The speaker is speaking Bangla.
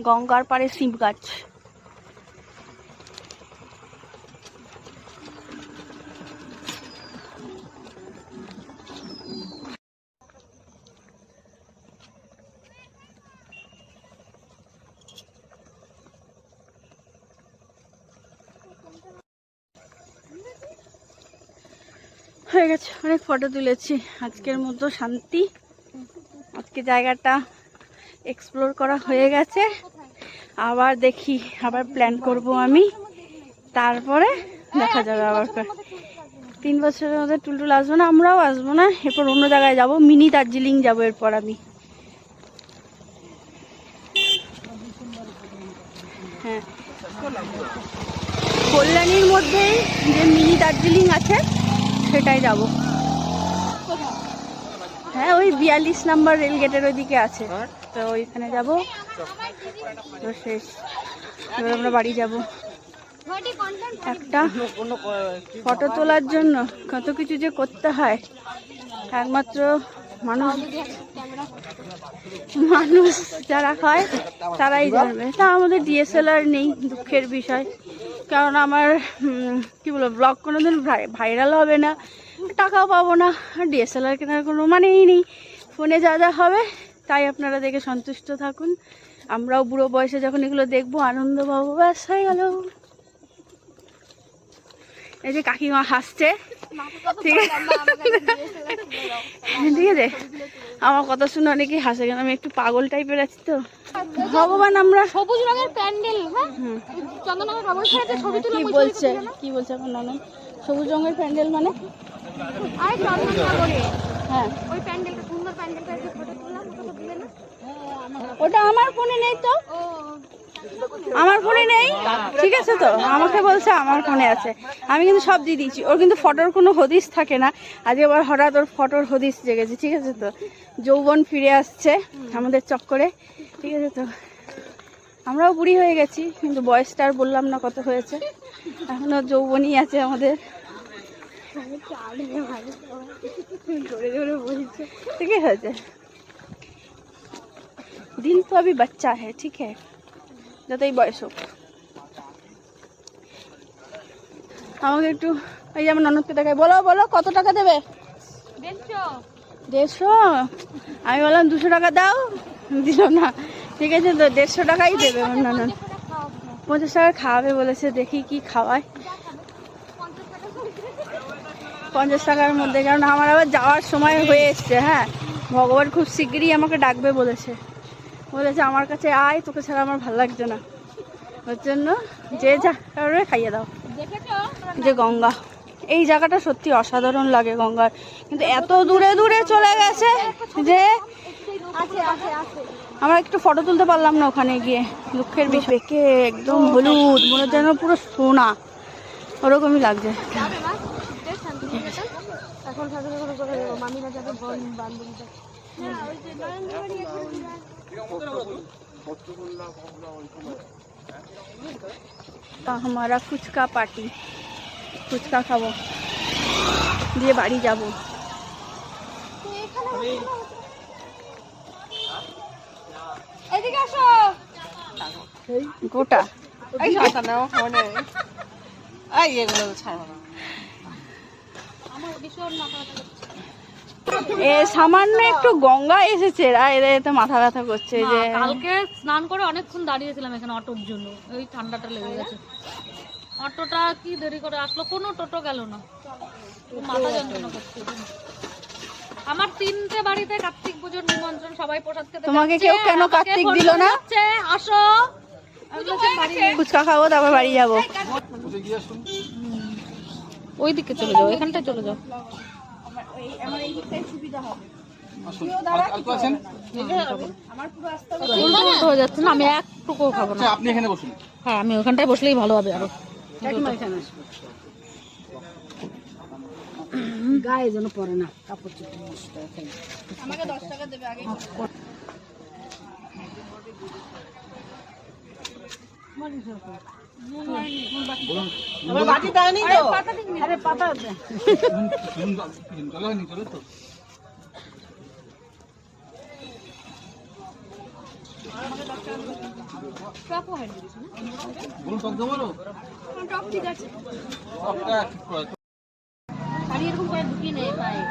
গঙ্গার পাড়ে শিম গাছ। হয়ে গেছে, অনেক ফটো তুলেছি। আজকের মতো শান্তি, আজকে জায়গাটা এক্সপ্লোর করা হয়ে গেছে। আবার দেখি, আবার প্ল্যান করব আমি, তারপরে দেখা যাবে। আবার 3 বছরের মধ্যে টুলটুল আসবো না, আমরাও আসবো না। এরপর অন্য জায়গায় যাব, মিনি দার্জিলিং যাব এরপর আমি। হ্যাঁ, কল্যাণীর মধ্যেই যে মিনি দার্জিলিং আছে সেটাই যাব। হ্যাঁ, ওই 42 নম্বর রেলগেটের ওইদিকে আছে, তো ওইখানে যাব। তো শেষ, এবার আমরা বাড়ি যাব। একটা ফটো তোলার জন্য কত কিছু যে করতে হয়, একমাত্র মানুষ যারা হয় তারাই জানবে। তা আমাদের ডিএসএলআর নেই, দুঃখের বিষয়। কারণ আমার কি বলবো, ব্লগ কোনোদিন ভাইরাল হবে না, টাকাও পাবো না, আর ডিএসএলআর কেনার কোনো মানেই নেই। ফোনে যা যা হবে তাই আপনারা দেখে সন্তুষ্ট থাকুন। আমরাও বুড়ো বয়সে যখন এগুলো দেখবো আনন্দ পাবো, ব্যাস হয়ে গেল। এই যে কাকিমা হাসছে, ঠিক আছে, ঠিক আছে। আমার কথা শুনে অনেকেই হাসে, কেন আমি একটু পাগল টাইপের আছি তো। ভগবান, আমরা সবুজ রঙের প্যান্ডেল, কি বলছে আমার ননদ? সবুজ রঙের প্যান্ডেল মানে? হ্যাঁ, ওই প্যান্ডেলটা সুন্দর, প্যান্ডেলটা ফটো তুললাম, ওটা দিলে না? ওটা আমার ফোনে নেই তো, আমার ফোনে নেই, ঠিক আছে। তো আমাকে বলছে আমার ফোনে আছে, আমি কিন্তু সব দিয়ে দিয়েছি। ওর কিন্তু ফটোর কোনো হদিস থাকে না, আজকে আবার হঠাৎ ওর ফটোর হদিস জেগেছে, ঠিক আছে। তো যৌবন ফিরে আসছে আমাদের চক্করে, ঠিক আছে। তো আমরাও বুড়ি হয়ে গেছি, কিন্তু বয়সটা আর বললাম না কত হয়েছে, এখনো যৌবনই আছে আমাদের। ঠিক আছে, দিল তো अभी बच्चा है, ठीक है, যতই বয়স হোক। আমাকে একটু, এই যে আমার ননদকে দেখাই, বলো বলো কত টাকা দেবে? 150। আমি বললাম 200 টাকা দাও, দিল না, ঠিক আছে। তো 150 টাকাই দেবে আমার ননদ। 50 টাকা খাওয়াবে বলেছে, দেখি কি খাওয়ায়। 50 টাকার মধ্যে, কারণ আমার আবার যাওয়ার সময় হয়ে এসছে। হ্যাঁ, ভগবান খুব শিগগিরই আমাকে ডাকবে বলেছে আমার কাছে আয়, তোকে ছাড়া আমার ভালো লাগছে না। ওর জন্য যে যা কারণে খাইয়ে দাও। যে গঙ্গা, এই জায়গাটা সত্যি অসাধারণ লাগে গঙ্গার, কিন্তু এত দূরে দূরে চলে গেছে যে আমরা একটু ফটো তুলতে পারলাম না ওখানে গিয়ে, দুঃখের বিষয়। বেঁকে একদম হলুদ, মনে যেন পুরো সোনা, ওরকমই লাগছে। हमारा ফুচকা পার্টি, ফুচকা খাবো, দিয়ে বাড়ি যাবো। গোটা সামান্য একটু গঙ্গা এসেছে, এরা এতে মাথা ব্যথা করছে। যে কালকে স্নান করে অনেকক্ষণ দাঁড়িয়েছিলাম এখানে অটোর জন্য, ওই ঠান্ডাটা লেগে গেছে। অটোটা কি দেরি করে আসলো, কোনো টোটো গেল না, মাথা যন্ত্রণা করছে। আমার 3টে বাড়িতে কার্তিক পুজোর নিমন্ত্রণ, সবাই প্রসাদ খেতে। তোমাকে কেউ কেন কার্তিক দিল না? আসো, ফুচকা খাবো, তারপর বাড়ি যাবো। ওইদিকে চলে যাও, এখানটায় চলে যাও। আমি একটুকু খাবো না। আপনি এখানে বসুন। হ্যাঁ, আমি ওখানটায় বসলেই ভালো হবে। আরো গায়ে যেন পরে না, কাপড় চোপড় নষ্ট। আমাকে 10 টাকা দেবে আগে। বাটি দাও নি তো, আরে পাতা দে। চলো তো। আমাকে 10 টাকা টপও হ্যান্ড দিয়েছে না? টপ ঠিক আছে। শাড়ি এরকম করে ঢুকিয়ে নেয় পায়ে।